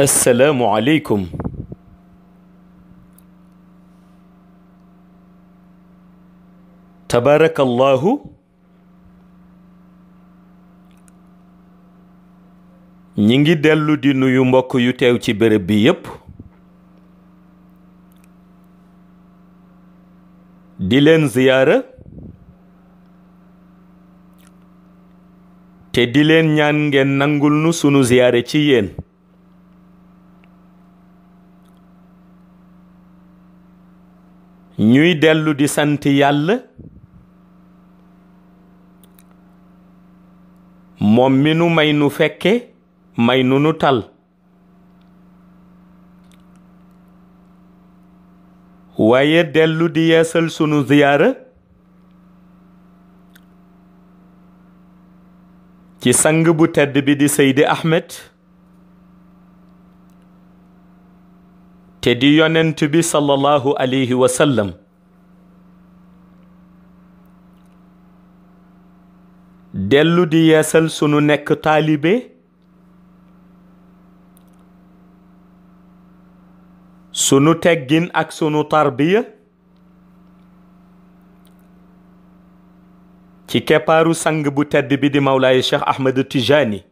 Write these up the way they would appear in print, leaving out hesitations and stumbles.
assalaamu aleykum tabarakallahu ñi ngi dellu di nuyu mbokk yu teew ci béréb bi yépp di leen ziyaara te di leen ñaan ngeen nangul nu sunu ziyaare ci yéen ñuy dellu di sant yàlla moom mi nu may nu fekke may nu tal waaye dellu di yeesal sunu ziyaara ci sang bu tedd bi di Seydi Ahmed te di yonent bi sallallahu alayhi wa sallam dellu di yeesal sunu nekk taalibe sunu teggin ak sunu tarbiya ci keppaaru sang bu tedd bi di Mawlaay Cheikh Ahmed Tijani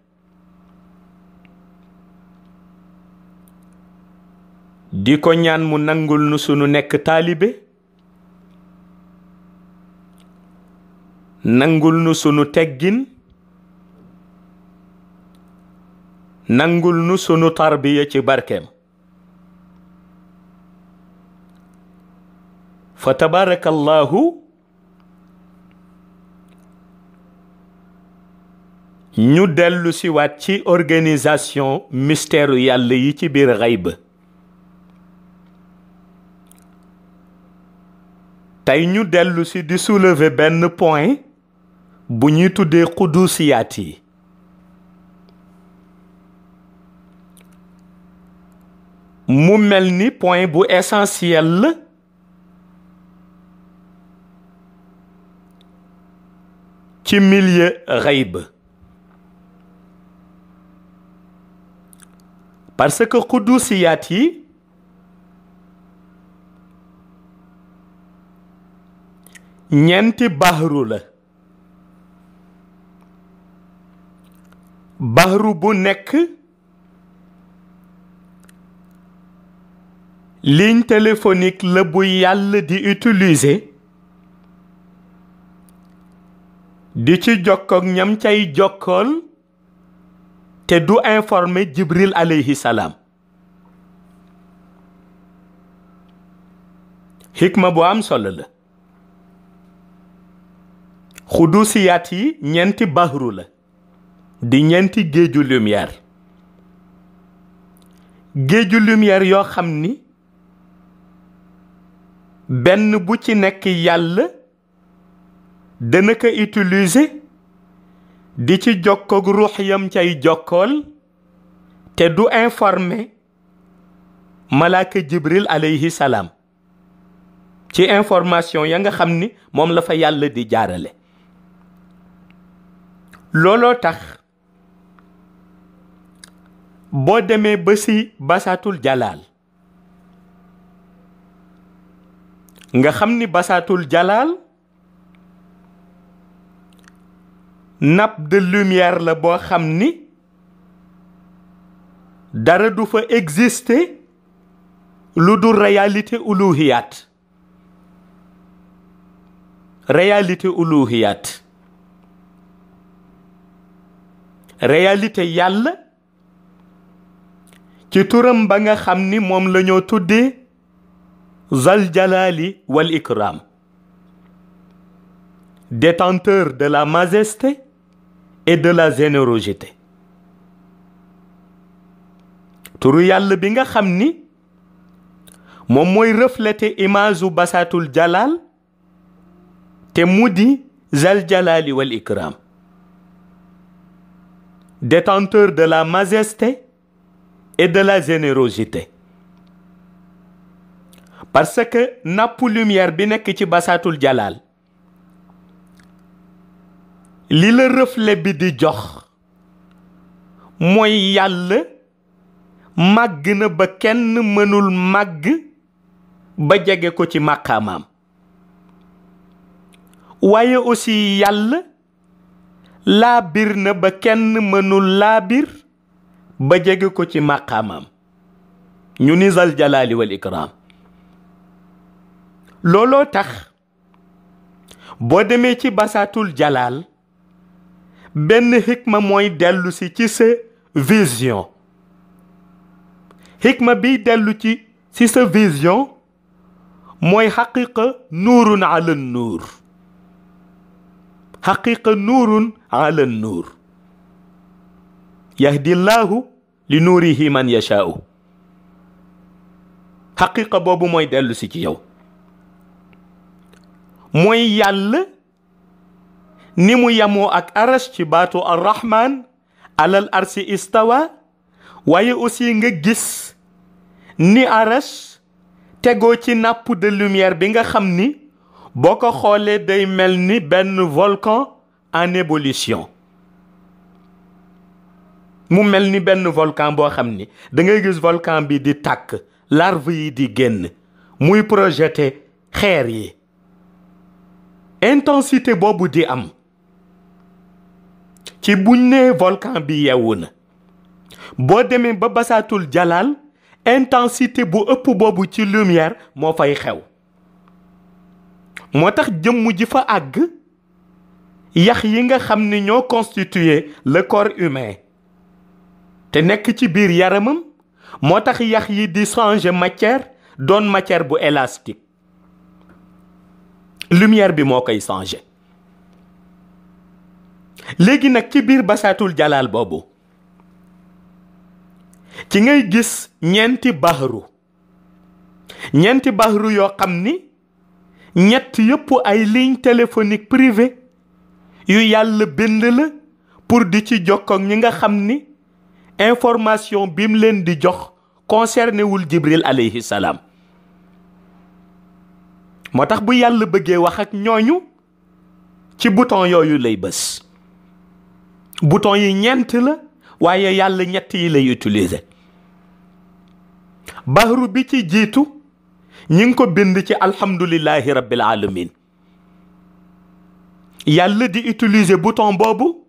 di ko ñaan mu nangul nu sunu nekk taalibe nangul nu sunu teggin nangul nu sunu tarbiya ci barkeem fa tabarakallahu ñu dellu si waat ci organisation mystère yàlla yi ci biir xayb tey ñu dellu si di soulever benn point bu ñuy tuddee qudusiyaat yi mu mel ni point bu essentiel la ci milieu xayb parce que qudusiyaat yi ñeenti bahru la bahru bu nekk ligne téléphonique la bu yàlla di utiliser di ci jokkook ñam cay jokkool te du informer Jibril alayhi salaam xikma bu am solo la xudusiyaat yi ñeenti bahru la di ñeenti géeju lumière yoo xam ni benn bu ci nekk yàlla dana ko utiliser di ci jokkoog ruux yam cay jokkool te du informer malaaka Jibril alayhi salaam ci information ya nga xam ni moom la fa yàlla di jaarale looloo tax boo demee ba si basaatul jalaal nga xam ni basaatul jalaal nappe de lumière la boo xam ni dara du fa exister lu dul réalité uluhiyaat réalité yàlla ci turam ba nga xam ni moom la ñoo tuddee zal jalali wal ikram détenteur de la majesté et de la générosité turu yàlla bi nga xam ni moom mooy refléter image u basaatul jalal te mu di zal jalali wal ikram détenteur de la majesté et de la générosité parce que nappe lumière bi nekk ci basaatul jalal li la reflet bi di jox mooy yàlla màgg na ba kenn mënul màgg ba jege ko ci màqaamaam waaye aussi yàlla laabir na ba kenn mënul laabir ba jege ko ci màqaamaam ñu ni zal jalaali wal ikraam looloo tax boo demee ci basaatul jalaal benn xikma mooy dellu si ci sa vision xikma bi dellu ci sa vision mooy xaqiqa nuurun ala nuur xaqiqa nuurun ala nuur yahdi llaahu li nuurihi man yashaa'u xaqiqa boobu mooy dellu si ci yow mooy yàlla ni mu yamoo ak arash ci baatu arrahman alal arsi istawa waaye aussi nga gis ni arash tegoo ci nappe de lumière bi nga xam ni boo ko xoolee day mel ni benn volcan en ébullition mu mel ni benn volcan boo xam ni da ngay gis volcan bi di tàkk larve yi di génn muy projeté xeer yi intensité boobu di am ci buñ nee volcan bi yeewu na boo demee ba basaatul jalaal intensité bu ëpp boobu ci lumière moo fay xew moo tax jëmm ji fa àgg yax yi nga xam ni ñoo constitué le corps humain te nekk ci biir yaramam moo tax yax yi di changer matière doon matière bu élastique lumière bi moo koy changer léegi nag ci biir basaatul jalaal boobu ci ngay gis ñeenti bahru yoo xam ni ñett yëpp ay ligne téléphonique privée yu yàlla bind la pour di ci jokkoog ñi nga xam ni information bi mu leen di jox concerné wul Jibril alayhi salaam moo tax bu yàlla bëggee wax ak ñooñu ci bouton yooyu lay bës bouton yi ñeent la waaye yàlla ñett yi lay utiliser bahru bi ci jiitu ñi ngi ko bind ci alhamdulillahi rabbil alamin yàlla di utiliser bouton boobu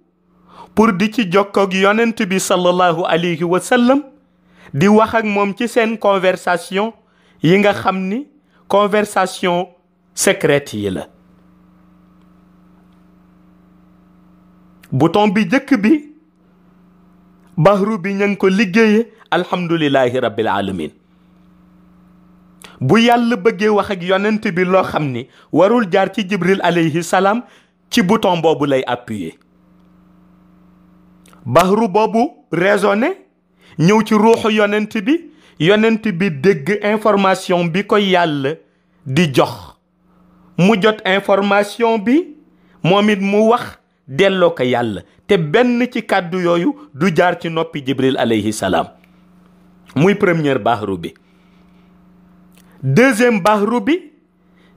pour di ci jokkoog yonent bi sallallahu alayhi wa sallam di wax ak moom ci seen conversation yi nga xam ni conversation secrète yi la bouton bi jëkk bi bahru bi ña ngi ko liggéeye alhamdulillahi rabbil alamin bu yàlla bëggee wax ak yonent bi loo xam ni warul jaar ci Jibril alayhi salaam ci bouton boobu lay appuyer bahru boobu résonné ñëw ci ruuxu yonent bi dégg information bi ko yàlla di jox mu jot information bi moom it mu wax delloo ko yàlla te benn ci kàddu yooyu du jaar ci noppi Jibril alayhi salaam muy première bahru bi deuxième bahru bi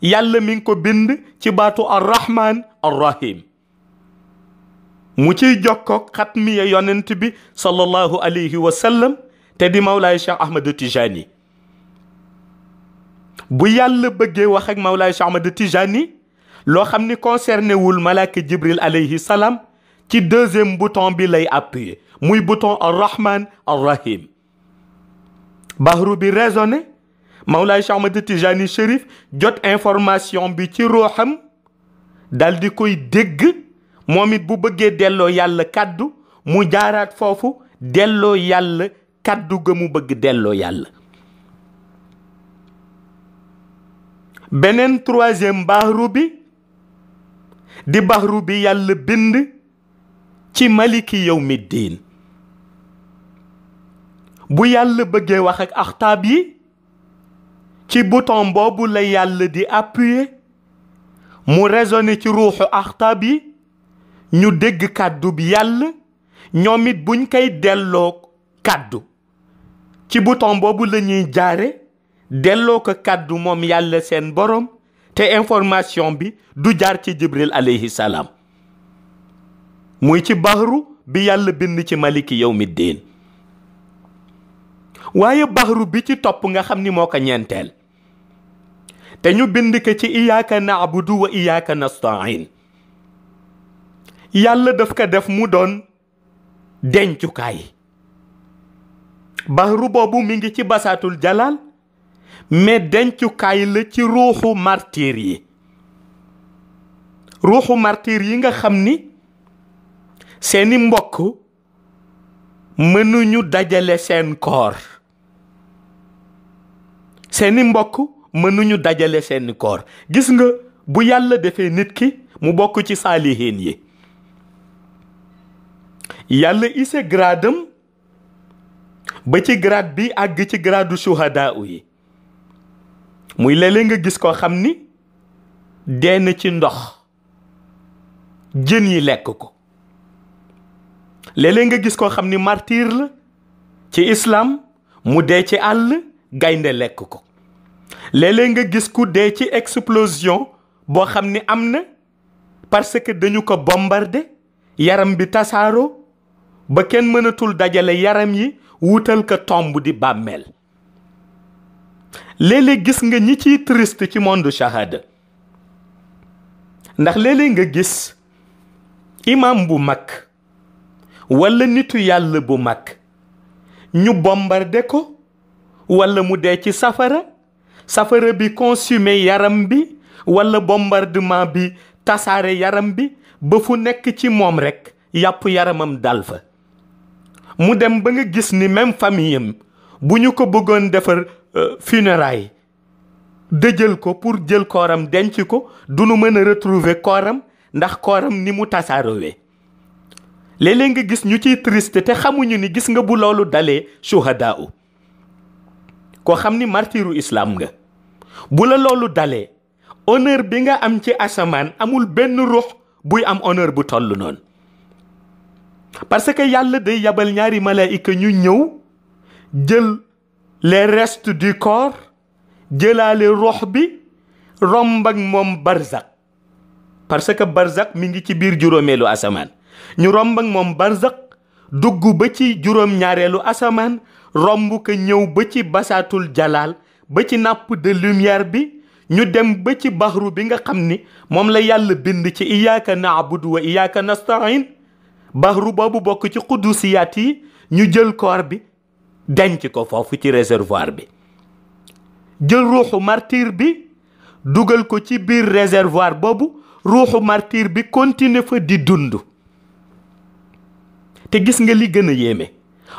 yàlla mi ngi ko bind ci baatu arrahman arrahim mu ciy jokkoog xatmiya yonent bi sallallahu alayhi wa sallam te di Mawlaay Cheikh Ahmad Tijani bu yàlla bëggee wax ak Mawlaay Cheikh Ahmad Tijani loo xam ni concerné wul malaaka Jibril alayhi salaam ci deuxième bouton bi lay appuyer muy bouton arrahman arrahim bahru bi résonné Mawlaay Cheikh Ahmad Tijani Chérif jot information bi ci ruuxam dal di koy dégg moom it bu bëggee delloo yàlla kàddu mu jaaraat foofu delloo yàlla kàddu ga mu bëgg delloo yàlla beneen troisième bahru bi di bahru bi yàlla bind ci maliki yawmiddin bu yàlla bëggee wax ak axtaab yi ci bouton boobu la yàlla di appuyer mu résonné ci ruuxu axtaab yi ñu dégg kàddu bi yàlla ñoom it buñ koy delloo kàddu ci bouton boobu la ñuy jaare delloo ko kàddu moom yàlla seen borom te information bi du jaar ci Jibril alayhi salaam muy ci bahru bi yàlla bind ci maliki yawmiddin waaye bahru bi ci topp nga xam ni moo ko ñeenteel te ñu bind ko ci iyaaka na'budu wa iyaaka nasta'in yàlla daf ko def mu doon dencukaay. bahru boobu mi ngi ci basaatul jalal mais dencukaay la ci ruuxu martyr yi. ruuxu martyr yi nga xam ni seeni mbokk mënuñu dajale seen koor. seeni mbokk mënuñu dajale seeni koor. gis nga bu yàlla defee nit ki mu bokk ci saalihiin yi, yàlla ise gradam ba ci grade bi àgg ci gradu shuhadaa yi. muy léeg-léeg nga gis koo xam ni dee na ci ndox jën yi lekk ko. léeg-léeg nga gis koo xam ni martyr la ci islam mu dee ci àll gaynde lekk ko. léeg-léeg nga gis ku dee ci explosion boo xam ni am na parce que dañu ko bombardé yaram bi tasaaroo ba kenn mënatul dajale yaram yi wutal ko tomb di bàmmeel. léeg-léeg gis nga ñi ciy triste ci monde shahada ndax léeg-léeg nga gis imam bu mag walla nitu yàlla bu mag ñu bombardé ko walla mu dee ci safara bi consumé yaram bi walla bombardement bi tasaare yaram bi ba fu nekk ci moom rekk yàpp yaramam dal fa. mu dem ba nga gis ni même famille am bu ñu ko bëggoon defar funérailles dëjël ko pour jël kooram denc ko du nu mën a retrouver kooram ndax kooram ni mu tasaarowee. léeg-léeg nga gis ñu ciy triste te xamuñu ni gis nga bu loolu dalee shuhadaa koo xam ni martiru islam nga, bu la loolu dalee honneur bi nga am ci asamaan amul benn ruux buy am honneur bu toll noonu. parce que yàlla day yabal ñaari malaayika ñu ñëw jël les restes du corps jëlaale ruux bi romb ak moom barzak. parce que barzak mi ngi ci biir juróomeelu asamaan. ñu romb ak moom barzak dugg ba ci juróom-ñaareelu asamaan romb ko ñëw ba ci basaatul jalaal ba ci nappe de lumière bi ñu dem ba ci baxru bi nga xam ni moom la yàlla bind ci iyaaka na'budu wa iyaaka nasta'in. baxru boobu bokk ci qudusiyaat yi ñu jël koor bi denc ko foofu ci réservoir bi. jël ruuxu martyr bi dugal ko ci biir réservoir boobu ruuxu martyr bi continuer fa di dund. te gis nga li gën a yéeme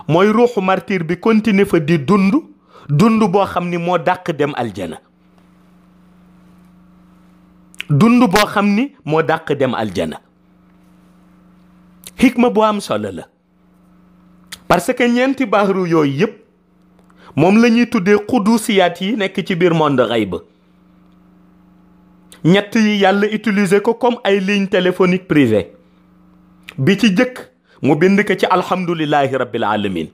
mooy ruuxu martyr bi continuer fa di dund boo xam ni moo dàq dem aljana. dund boo xam ni moo dàq dem aljana. xikma bu am solo la parce que ñeenti baxru yooyu yépp moom la ñuy tuddee qudusiyaat yi nekk ci biir monde xayb. ñett yi yàlla utiliser ko comme ay ligne téléphonique privée. bi ci jëkk mu bind ko ci alhamdulillahi rabbil alamin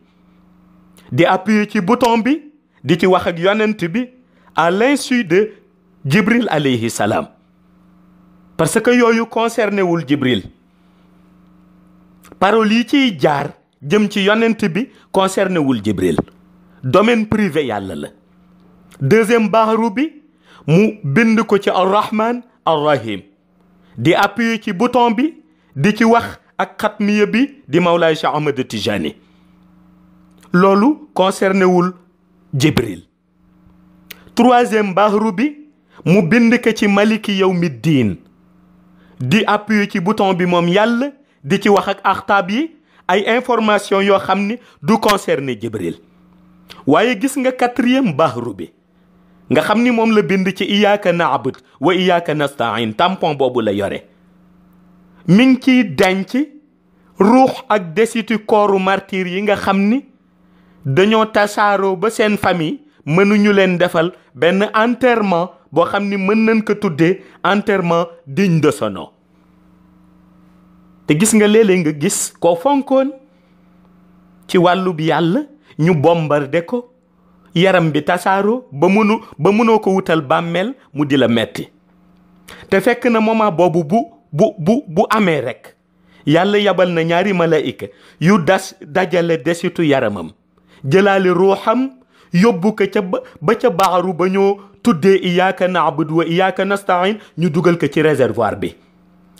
di appuyer ci bouton bi di ci wax ak yonent bi à l'insu de Jibril alayhi salaam. parce que yooyu concerné wul Jibril. parole yi ciy jaar jëm ci yonent bi concerné wul Jibril. domaine privé yàlla la. deuxième baxru bi mu bind ko ci ar-Rahman ar-Rahim di appuyer ci bouton bi di ci wax ak xatmiya bi di Mawlaay Cheikh Ahmed Tijani. loolu concerné wul Jibril. troisième baxru bi mu bind ko ci Maliki Yawmiddin di appuyer ci bouton bi moom yàlla di ci wax ak axtaab yi ay information yoo xam ni du concerné Jibril. waaye gis nga quatrième baxru bi nga xam ni moom la bind ci iyaaka na'bud wa iyaaka nasta'in tampon boobu la yore. mi ngi ciy denc ruux ak desitu kooru martyr yi nga xam ni dañoo tasaaroo ba seen famille mënuñu leen defal benn enterrement boo xam ni mën nañ ko tuddee enterrement digne de son nom. te gis nga léeg-léeg nga gis koo fonkoon ci wàllu bi yàlla ñu bombardé ko yaram bi tasaaroo ba mënoo ko wutal bàmmeel mu di la metti. te fekk na moment boobu bu amee rek yàlla yabal na ñaari malaayika yu dajale desitu yaramam jëlaale ruuxam yóbbu ko ca ba ca baaru ba ñoo tuddee iyyaka na'budu wa iyyaka nasta'in ñu dugal ko ci réservoir bi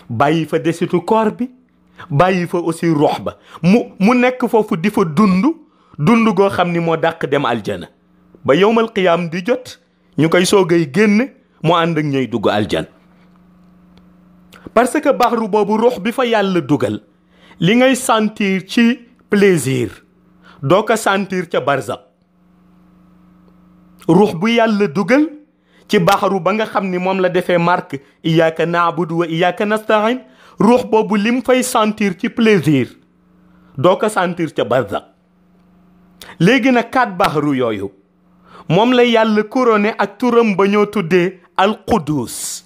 bàyyi fa desitu koor bi bàyyi fa aussi ruux ba mu nekk foofu di fa dund goo xam ni moo dàq dem aljana ba yowmal qiyaam di jot ñu koy soogay génn mu ànd ak ñooy dugg aljana parce que baxru boobu ruux bi fa yàlla dugal li ngay sentir ci plaisir doo ko sentir ca barzak ruux bu yàlla dugal ci baxru ba nga xam ni moom la defee marque iyyaka na'budu wa iyyaka nasta'in ruux boobu lim fay sentir ci plaisir doo ko sentir ca barzak léegi nag 4 baxru yooyu moom la yàlla couronné ak turam ba ñoo tuddee al qudus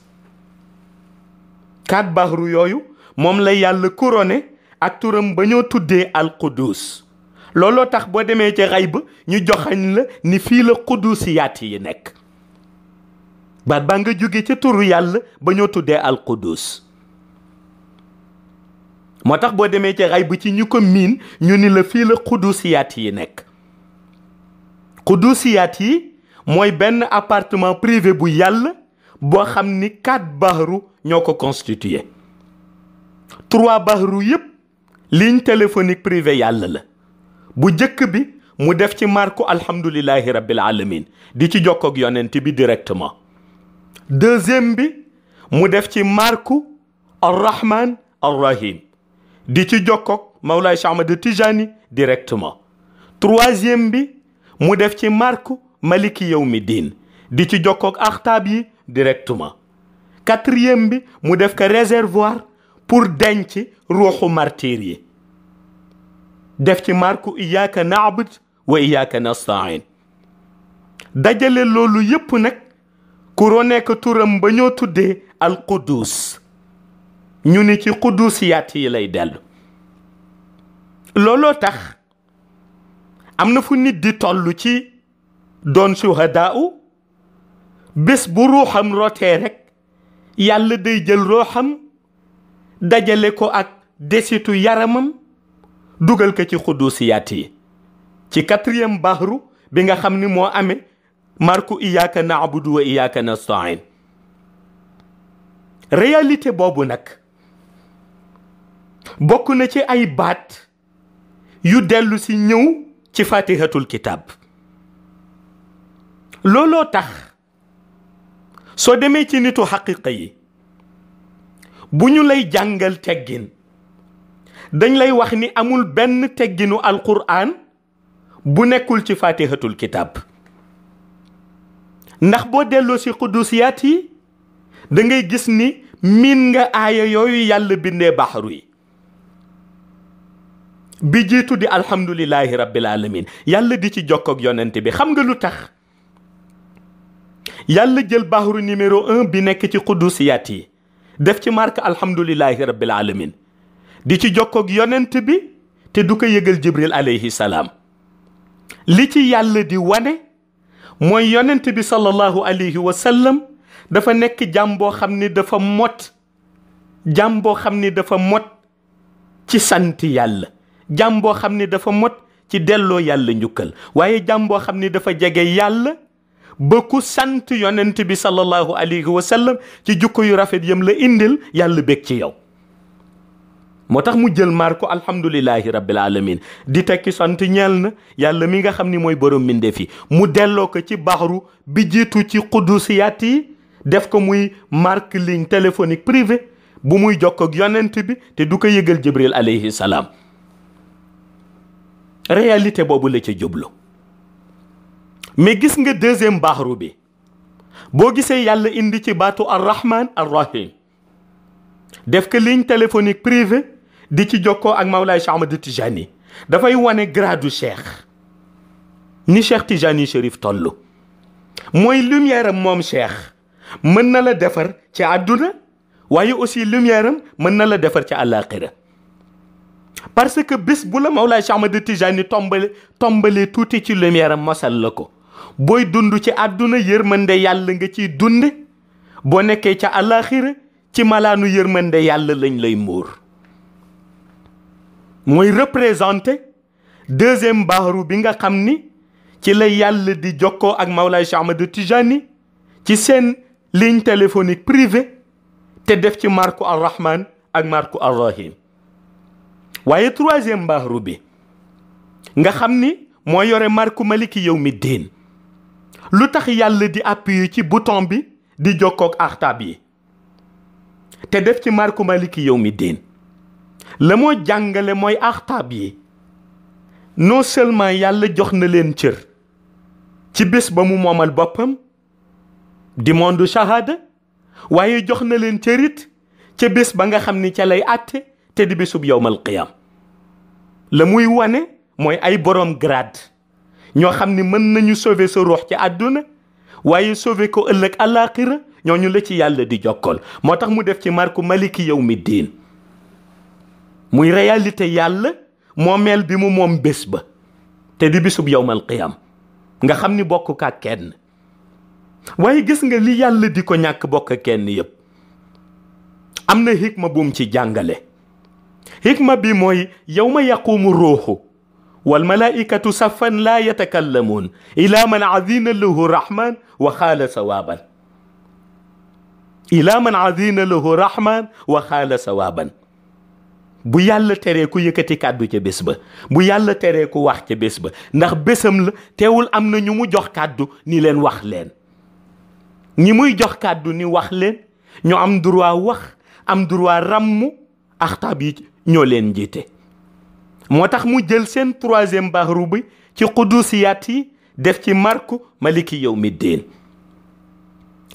4 baxru yooyu moom la yàlla couronné ak turam ba ñoo tuddee al qudus looloo tax boo demee ci xayb ñu joxañ la ni fii la qudusiyaat yi nekk baat baa nga jóge ca turu yàlla ba ñoo tuddee al qudus moo tax boo demee ci xayb ci ñu ko miin ñu ni la fii la qudusiyaat yi nekk qudusiyaat yi mooy benn appartement privé bu yàlla boo xam ni 4 baxru ñoo ko constitué 3 baxru yépp ligne téléphonique privé yàlla la bu jëkk bi mu def ci marku alhamdulillahi rabbil alamin di ci jokkoog yonent bi directement deuxième bi mu def ci marku arrahman arrahim di ci jokkoog Mawlaay Cheikh Ahmad Tijani directement troisième bi mu def ci marku maliki yawmi diin di ci jokkoog axtaab yi directement quatrième bi mu def ko réservoir pour denc ruuxu martyr yi def ci marku iyyaka na'budu wa iyyaka nasta'in dajale loolu yépp nag couronné ko turam ba ñoo tuddee al qudus ñu ni ci qudusiyaat yi lay dellu looloo tax am na fu nit di toll ci doon suhadaa'u bés bu ruuxam rotee rek yàlla day jël ruuxam dajale ko ak desitu yaramam dugal ko ci xudusiyaat yi ci 4e baxru bi nga xam ni moo amee marku iyyaka na'budu wa iyyaka nasta'in réalité boobu nag bokk na ci ay baat yu dellu si ñëw ci fatihatul kitab looloo tax soo demee ci nitu xaqiqa yi bu ñu lay jàngal teggin dañ lay wax ni amul benn tegginu alquran bu nekkul ci fatihatul kitab ndax boo delloo si qudusiyaat yi da ngay gis ni miin nga aaya yooyu yàlla bindee baxaru yi bi jiitu di alhamdulillahi rabbil alamin yàlla di ci jokkoog yonent bi xam nga lu tax yàlla jël baxaru numéro 1 bi nekk ci qudusiyaat yi def ci marque alhamdulillahi rabbil alamin di ci jokkoog yonent bi te du ko yëgal jibril alayhi salaam li ci yàlla di wane mooy yonent bi sallallahu alayhi wa sallam dafa nekk jàmm boo xam ni dafa mot jàmm boo xam ni dafa mot ci sant yàlla jàmm boo xam ni dafa mot ci delloo yàlla njukkal waaye jàmm boo xam ni dafa jege yàlla ba ku sant yonent bi sallallahu alayhi wa sallam ci jukko yu rafet yam la indil yàlla bég ci yow moo tax mu jël marko alhamdulillahi rabbil alamin di tekki sant ñeel na yàlla mi nga xam ni mooy borom mbindeef yi mu delloo ko ci baxru bi jiitu ci qudusiyaat yi def ko muy marque ligne téléphonique privée bu muy jokkoog yonent bi te du ko yëgal jibril alayhi salaam réalité boobu la ca jublu mais gis nga 2e baxru bi boo gisee yàlla indi ci baatu arrahman arrahim def ko ligne téléphonique privée di ci jokkoo ak Mawlaay Cheikh Ahmad Tijani dafay wane gradu cheikh ni Cheikh Tijani Chérif toll mooy lumière am moom cheikh mën na la defar ci àdduna waaye aussi lumière am mën na la defar ci àllaaxira parce que bés bu la Mawlaay Cheikh Ahmad Tijani tombale tuuti ci lumière am mosal la ko booy dund ci àdduna yërmande yàlla nga ciy dunde boo nekkee ca àllaaxira ci malaanu yërmande yàlla lañ lay muur mooy représenter deuxième bahru bi nga xam ni ci la yàlla di jokkoo ak Mawlaay Cheikh Ahmad Tijani ci seen ligne téléphonique privée te def ci marku ar-Rahman ak marku ar-Rahim. waaye troisième bahru bi nga xam ni moo yore marku Maliki Yawmiddin lu tax yàlla di appuyer ci bouton bi di jokkook axtaab yi te def ci marku Maliki Yawmiddin la moo jàngale mooy axtaab yi non seulement yàlla jox na leen cër ci bés ba mu moomal boppam di monde shahada waaye jox na leen cërit ca bés ba nga xam ni ca lay àtte te di bésub yowmal qiyam la muy wane mooy ay borom grade ñoo xam ni mën nañu sauver sa ruux ci àdduna waaye sauver ko ëllëg àllaaxira ñooñu la ci yàlla di jokkool moo tax mu def ci marku Maliki Yawmiddin muy réalité yàlla moomeel bi mu moom bés ba te di bésub yowmal qiyam nga xam ni bokk ka kenn waaye gis nga li yàlla di ko ñàkk bokk kenn yépp am na hikma bu mu ci jàngale hikma bi mooy yawma yaqumu ruuxu wal malaikatu saffan laa yatakallamuun ila man adina lahu rahman wa xaala sawaaban ila man adina lahu rahman wa xaala sawaaban bu yàlla teree ku yëkkati kàddu ca bés ba bu yàlla teree ku wax ca bés ba ndax bésam la teewul am na ñu mu jox kàddu ni leen wax leen ñi muy jox kàddu ni wax leen ñu am droit wax am droit ràmm axtaab yi ñoo leen jiite moo tax mu jël seen troisième bahru bi ci qudusiyaat yi def ci marku Maliki Yawmiddin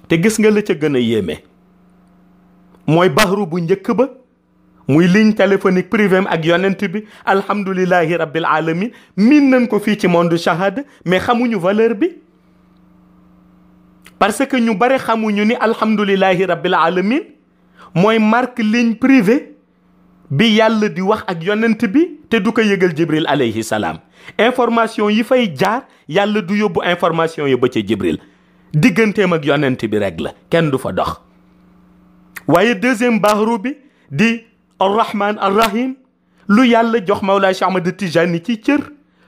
te gis nga la ca gën a yéeme mooy bahru bu njëkk ba muy ligne téléphonique privée ak yonent bi alhamdulillahi rabbil alamin min nañ ko fii ci monde shahada mais xamuñu valeur bi parce que ñu bare xamuñu ni alhamdulillahi rabbil alamin mooy marque ligne privée bi yàlla di wax ak yonent bi te du ko yëgal Jibril alayhi salaam information yi fay jaar yàlla du yóbbu information yi ba ca Jibril digganteem ak yonent bi rek la kenn du fa dox waaye deuxième bahru bi di ar-Rahman ar-Rahim lu yàlla jox Mawlaay Cheikh Ahmad Tijani ci cër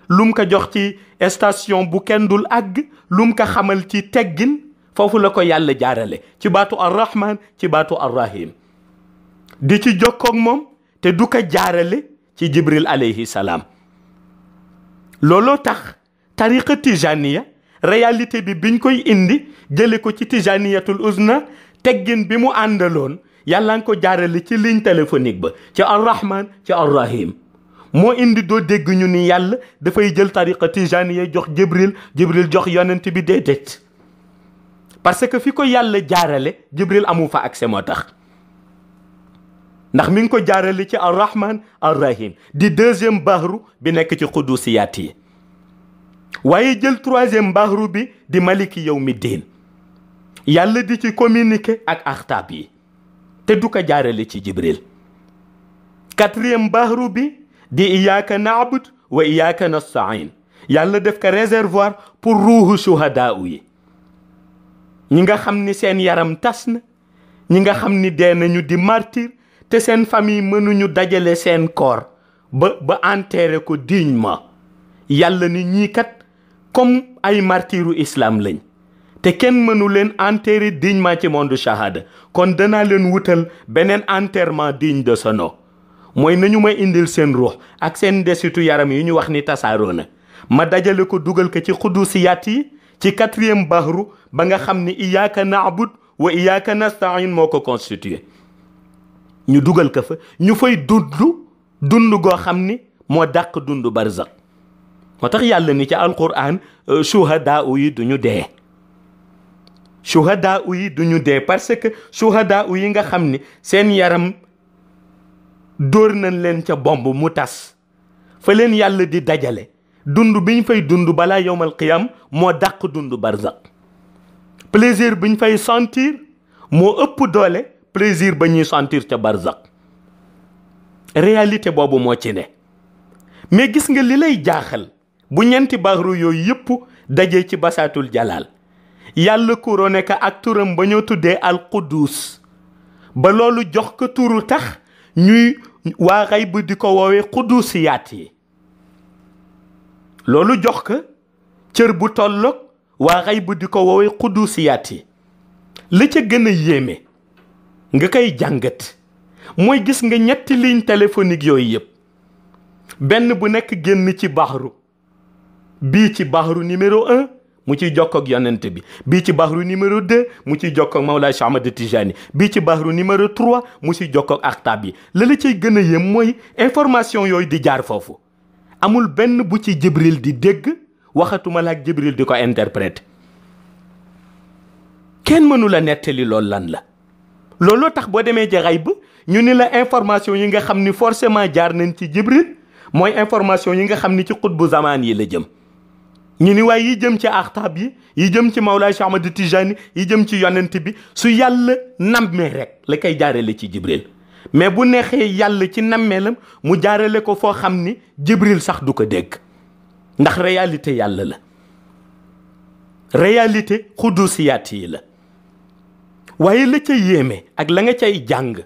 lum ko jox ci station bu kenn dul àgg lum ko xamal ci teggin foofu la ko yàlla jaarale ci baatu ar-Rahman ci baatu ar-Rahim di ci jokkoog moom te du ko jaarale ci Jibril alayhi salaam looloo tax tariqa tijaniya réalité bi biñ koy indi jële ko ci tijaniyatul uzna teggin bi mu àndaloon yàlla nga ko jaarale ci ligne téléphonique ba ci ar-Rahman ci ar-Rahim moo indi doo dégg ñu ni yàlla dafay jël tariqa tijaniya jox Jibril jox yonent bi déedéet parce que fi ko yàlla jaarale Jibril amu fa accès moo tax ndax mi ngi ko jaarale ci ar-Rahman ar-Rahim di deuxième bahru bi nekk ci qudusiyaat yi waaye jël troisième bahru bi di Maliki Yawmiddin yàlla di ci communiquer ak axtaab yi te du ko jaarale ci Jibril quatrième bahru bi di iyyaka na'bud wa iyyaka nasta'in yàlla def ko réservoir pour ruuhu shuhadaa yi ñi nga xam ni seen yaram tas na ñi nga xam ni dee nañu di martyr te seen famille mënuñu dajale seen corps ba enterrer ko dignement yàlla ni ñii kat comme ay martyru islam lañ te kenn mënu leen enterrer dignement ci monde shahada kon danaa leen wutal beneen enterrement digne de ce nom mooy nañu ma indil seen ruux ak seen desitu yaram yi ñu wax ni tasaaroo na ma dajale ko dugal ko ci xudusiyaat yi ci quatrième bahru ba nga xam ni iyyaka na'bud wa iyyaka nasta'in moo ko constitué ñu dugal ko fa ñu fay dund goo xam ni moo dàq dund barzak moo tax yàlla ni ci alquran shuhadaa yi duñu dee shuhadaa yi duñu dee parce que shuhadaa yi nga xam ni seen yaram dóor nañ leen ca bomb mu tas fa leen yàlla di dajale dund biñ fay dund balaa yowmal qiyam moo dàq dund barzak plaisir biñ fay sentir moo ëpp doole plaisir ba ñuy sentir ca barzak réalité boobu moo ci ne mais gis nga li lay jaaxal bu ñeenti bahru yooyu yëpp dajee ci basaatul jalaal yàlla couronné ka ak turam ba ñoo tuddee al quddus ba loolu jox ko turu tax ñuy waa xayb di ko woowee qudusiyaat yi loolu jox ko cër bu tolloog waa xayb di ko woowee xudusiyaat yi. la ca gën a yéeme nga koy jàngat mooy gis nga ñetti ligne téléphonique yooyu yëpp benn bu nekk génn ci baxru bii ci baxru numéro 1 mu ciy jokkoog yonent bi, bii ci baxru numéro 2 mu ciy jokkoog Mawlaay Cheikh Ahmad Tijani, bii ci baxru numéro 3 mu ciy jokkoog aktaab yi. la cay gën a yéem mooy information yooyu di jaar foofu amul benn bu ci Jibril di dégg, waxatuma la ak Jibril di ko interpréter. kenn mënu la nettali loolu lan la. looloo tax boo demee ci xayb ñu ni la information yi nga xam ni forcément jaar nañ ci Jibril mooy information yi nga xam ni ci xutbu zamaan yi la jëm. ñu ni waaye yi jëm ci axtaab yi jëm ci Mawlaay Cheikh Ahmad Tijani, yi jëm ci yonent bi su yàlla nammee rek la koy jaarale ci Jibril. mais bu neexee yàlla ci nammeelam mu jaarale ko foo xam ni Jibril sax du ko dégg, ndax réalité yàlla la, réalité xudusiyaat yi la. waaye la ca yéeme ak la nga cay jàng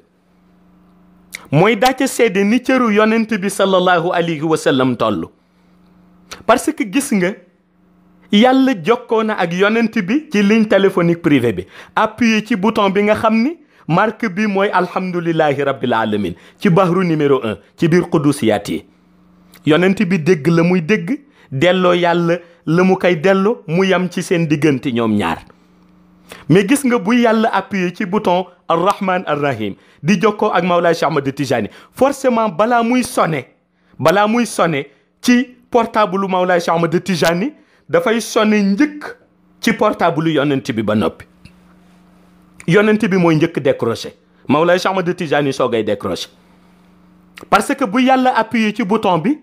mooy daa ca seede ni cëru yonent bi sallallahu alayhi wa sallam toll. parce que gis nga yàlla jokkoo na ak yonent bi ci ligne téléphonique privée bi, appuyé ci bouton bi nga xam ni marque bi mooy alhamdulillahi rabbil alamin ci bahru numéro 1 ci biir xudusiyaat yi. yonent bi dégg la muy dégg, delloo yàlla la mu koy delloo, mu yam ci seen diggante ñoom ñaar. mais gis nga bu yàlla appuyé ci bouton arrahman arrahim di jokkoo ak Mawlaay Cheikh Ahmad Tijani, forcément balaa muy sonné ci portable Mawlaay Cheikh Ahmad Tijani dafay sonné njëkk ci portable yonent bi ba noppi. yonent bi mooy njëkk décroché, Mawlaay Cheikh Ahmad Tijani soogay décroché. parce que bu yàlla appuyé ci bouton bi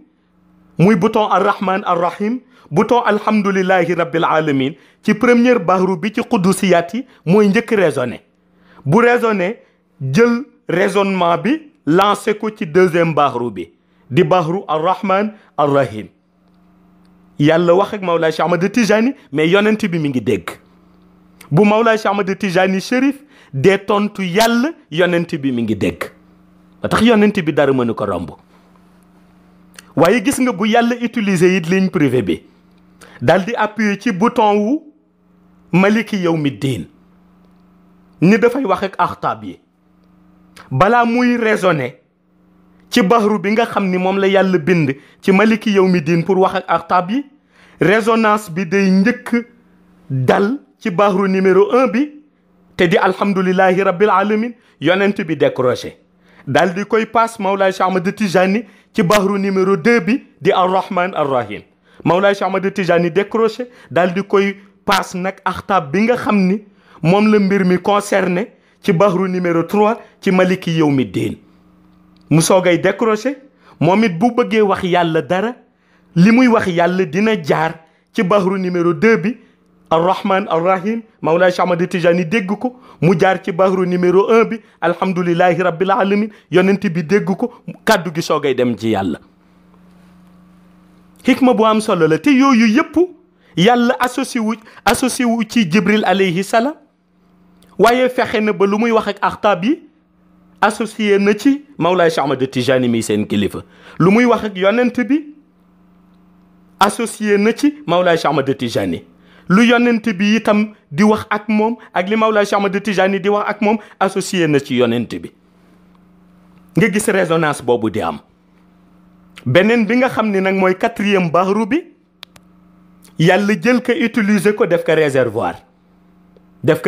muy bouton arrahman arrahim, bouton alhamdulillahi rabbil alamin ci première bahru bi ci xudusiyaat yi mooy njëkk raisonné. bu raisonné jël raisonnement bi lancé ko ci deuxième bahru bi di bahru arrahman arrahim. yàlla wax ak Mawlaay Cheikh Ahmad Tijani, mais yonent bi mi ngi dégg. bu Mawlaay Cheikh Ahmad Tijani Chérif dee tontu yàlla, yonent bi mi ngi dégg. ba tax yonent bi dara mënu ko romb. waaye gis nga bu yàlla utiliser it ligne privée bi daal di appuyer ci bouton wu maliki yawmi diin ni dafay wax ak axtaab yi, balaa muy raisonner ci bahru bi nga xam ni moom la yàlla bind ci maliki yawmi diin pour wax ak axtaab yi, résonance bi day njëkk dal ci bahru numéro 1 bi te di alhamdulillahi rabbil alamin. yonent bi décroché daal di koy paas Mawlaay Cheikh Ahmad Tijani ci bahru numéro 2 bi di arrahman arrahim. Mawlaay Cheikh Ahmad Tijani décroché daal di koy paas nag axtaab bi nga xam ni moom la mbir mi concerné ci bahru numéro 3 ci maliki yawmi diin. mu soogay décroché moom it bu bëggee wax yàlla dara li muy wax yàlla dina jaar ci bahru numéro 2 bi arrahman arrahim. Mawlaay Cheikh Ahmad Tijani dégg ko mu jaar ci bahru numéro 1 bi alhamdulillahi rabbil alamin. yonent bi dégg ko, kàddu gi soogay dem ci yàlla. xikma bu am solo la te yooyu yëpp yàlla associé wu ci Jibril alayhi salaam. waaye fexe na ba lu muy wax ak axtaab yi associé na ci Mawlaay Cheikh Ahmad Tijani mi seen kilifa. lu muy wax ak yonent bi associé na ci Mawlaay Cheikh Ahmad Tijani. lu yonent bi itam di wax ak moom ak li Mawlaay Cheikh Ahmad Tijani di wax ak moom associé na ci yonent bi. nga gis résonance boobu di am. beneen bi nga xam ni nag mooy 4e bahru bi yàlla jël ko utiliser ko def ko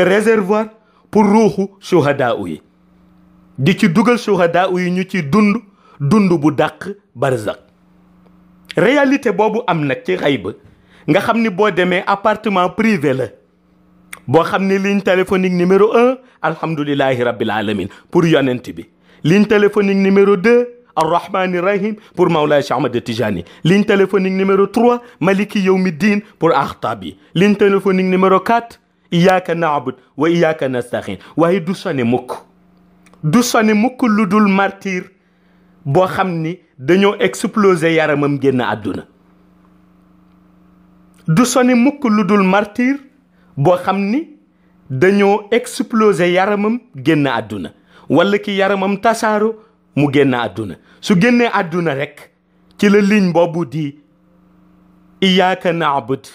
réservoir pour ruuxu shuhadaa yi, di ci dugal shuhadaa yi ñu ci dund bu dàq barzak. réalité boobu am nag ci xayb nga xam ni boo demee appartement privé la boo xam ni ligne téléphonique numéro 1 alhamdulillahi rabbil alamin pour yonent bi, ligne téléphonique numéro 2 arrahmani rahim pour Mawlaay Cheikh Ahmad Tijani, ligne téléphonique numéro 3 maliki yawmi diin pour axtaab yi, ligne téléphonique numéro 4 iyyaka na'bud wa iyyaka nasta'in. waaye du sone mukk lu dul martyr boo xam ni dañoo exploser yaramam génn àdduna. du sone mukk lu dul martyr boo xam ni dañoo exploser yaramam génn àdduna, wala ki yaramam tasaaro mu génn àdduna. su génnee àdduna rek ci la ligne boobu di iyyaka na'bud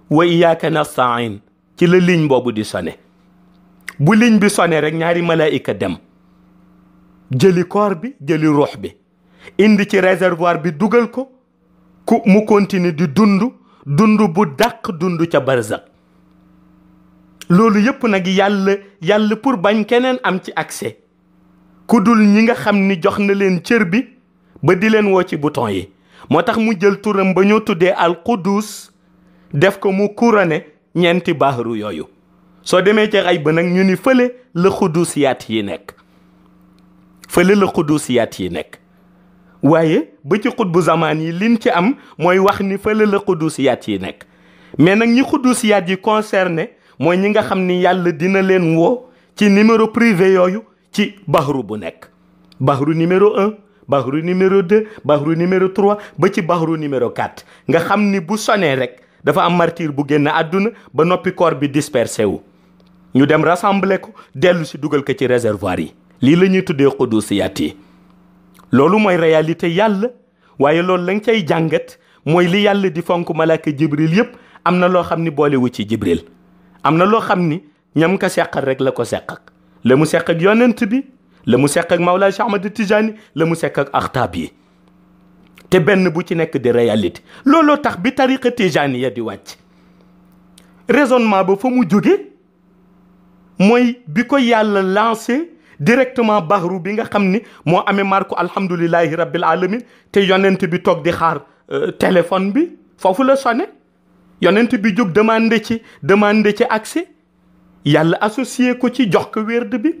wa iyyaka nasta'in ci la ligne boobu di sone. bu ligne bi sone rek ñaari malaayika dem jëli corps bi jëli ruux bi indi ci réservoir bi dugal ko ku mu continue di dund bu dàq dund ca barzak. loolu yépp nag yàlla pour bañ keneen am ci accès ku dul ñi nga xam ni jox na leen cër bi ba di leen woo ci bouton yi. moo tax mu jël turam ba ñoo tuddee al qudus def ko mu couronné ñeenti bahru yooyu. soo demee ci xay ba nag ñu ni fële la xudusiyaat yi nekk, fële la xudusiyaat yi nekk. waaye ba ci xutbu zamaan yi liñ ci am mooy wax ni fële la xudusiyaat yi nekk. mais nag ñi xudusiyaat yi concerné mooy ñi nga xam ni yàlla dina leen woo ci numéro privé yooyu ci bahru bu nekk. bahru numéro 1, bahru numéro 2, bahru numéro 3 ba ci bahru numéro 4 nga xam ni bu sonee rek dafa am martyr bu génn àdduna ba noppi corps bi dispersé wu. ñu dem rassembler ko dellu si dugal ko ci réservoir yi. lii la ñuy tuddee xudusiyaat yi. loolu mooy réalité yàlla. waaye loolu lañ cay jàngat mooy li yàlla di fonk malaaka jibril yépp am na loo xam ni boolewu ci jibril. am na loo xam ni ñam ka seqal rek la ko seq ak la mu seq ak yonent bi, la mu seq ak Mawlaa Cheikh Ahmad Tijaani, la mu seq ak axtaab yi. te benn bu ci nekk di réalité. looloo tax bi tariqa tijaani ya di wàcc raisonnement ba fa mu jóge mooy bi ko yàlla lancé directement bahru bi nga xam ni moo amee marku alhamdulillahi rabbil alamin te yonent bi toog di xaar téléphone bi foofu la sonné. yonent bi jóg demandé ci accès yàlla associé ko ci jox ko wérd bi.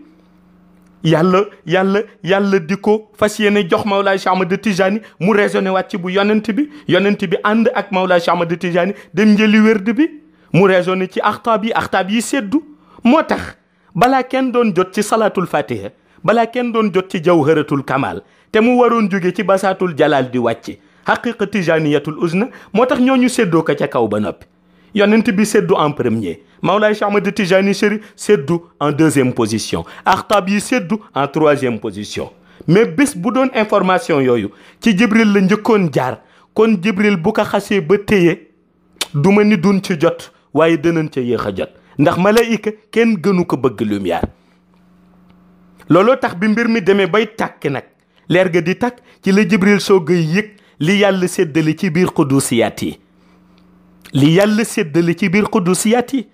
yàlla di ko fas yéene jox Mawlaa Cheikh Ahmad Tijaani mu raisonné waat ci bu yonent bi ànd ak Mawlaa Cheikh Ahmad Tijaani dem njëli wérd bi mu raisonné ci axtaab yi seddu. moo tax balaa kenn doon jot ci salaatul fatiha, balaa kenn doon jot ci jawharatul kamal te mu waroon jóge ci basaatul jalal di wàcc haqiqa tijaniyatul uzna. moo tax ñooñu séddoo ko ca kaw ba noppi. yonent bi séddu en premier, Mawlaay Cheikh Ahmad Tijani Chérif séddu en deuxième position, axtaab yi séddu en troisième position. mais bés bu doon information yooyu ci jibril la njëkkoon jaar kon jibril bu ko xasee ba téye duma ni dun ci jot waaye danañ ca yéex a jot ndax malaayika kenn gënu ko bëgg lumière. looloo tax bi mbir mi demee bay tàkk nag leer ga di tàkk ci la jibril soog a yëg li yàlla séddale ci biir xudusiyaat yi. li yàlla séddale ci biir xudusiyaat yi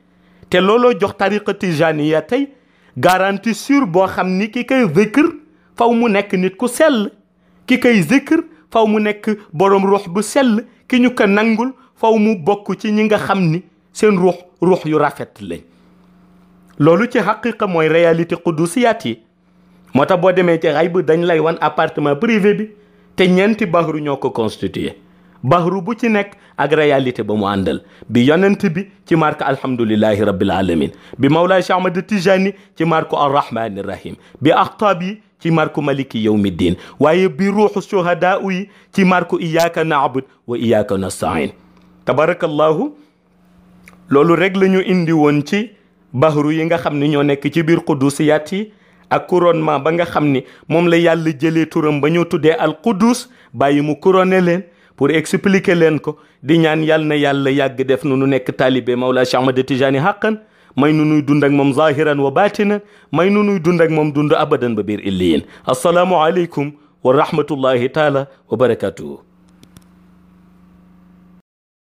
te looloo jox tariqa tijaniya tey garantie sûre boo xam ni ki koy zikr faw mu nekk nit ku sell, ki koy zikr faw mu nekk borom ruux bu sell, ki ñu ko nangul faw mu bokk ci ñi nga xam ni seen ruux yu rafet lañ. loolu ci xaqiqa mooy réalité xudusiyaat yi. moo tax boo demee ci xayb dañ lay wan appartement privé bi te ñeenti bahru ñoo ko constitué. bahru bu ci nekk ak réalité ba mu àndal bi yonent bi ci marque alhamdulillahi rabbil alamin, bi Mawlaa Cheikh Ahmad Tijani ci marque arrahmani rahim, bi axtaab yi ci marque maliki yawmiddin, waaye bi ruuxu shuhadaa yi ci marque iyyaka na'bud wa iyyaka nasta'in. tabarakallahu. loolu rek la ñu indi woon ci bahru yi nga xam ni ñoo nekk ci biir qudusiyaat yi ak couronnement ba nga xam ni moom la yàlla jëlee turam ba ñoo tuddee al qudus bàyyi mu couronné leen pour expliquer leen ko. di ñaan yàlla na yàlla yàgg def nu nekk taalibe Mawlaa Cheikh Ahmad Tijani haqqan, may nu nuy dund ak moom zahiran wa batinan, may nu nuy dund ak moom dund abadan ba biir illiyin. assalaamu aleykum wa rahmatullahi taala wa barakatuhu.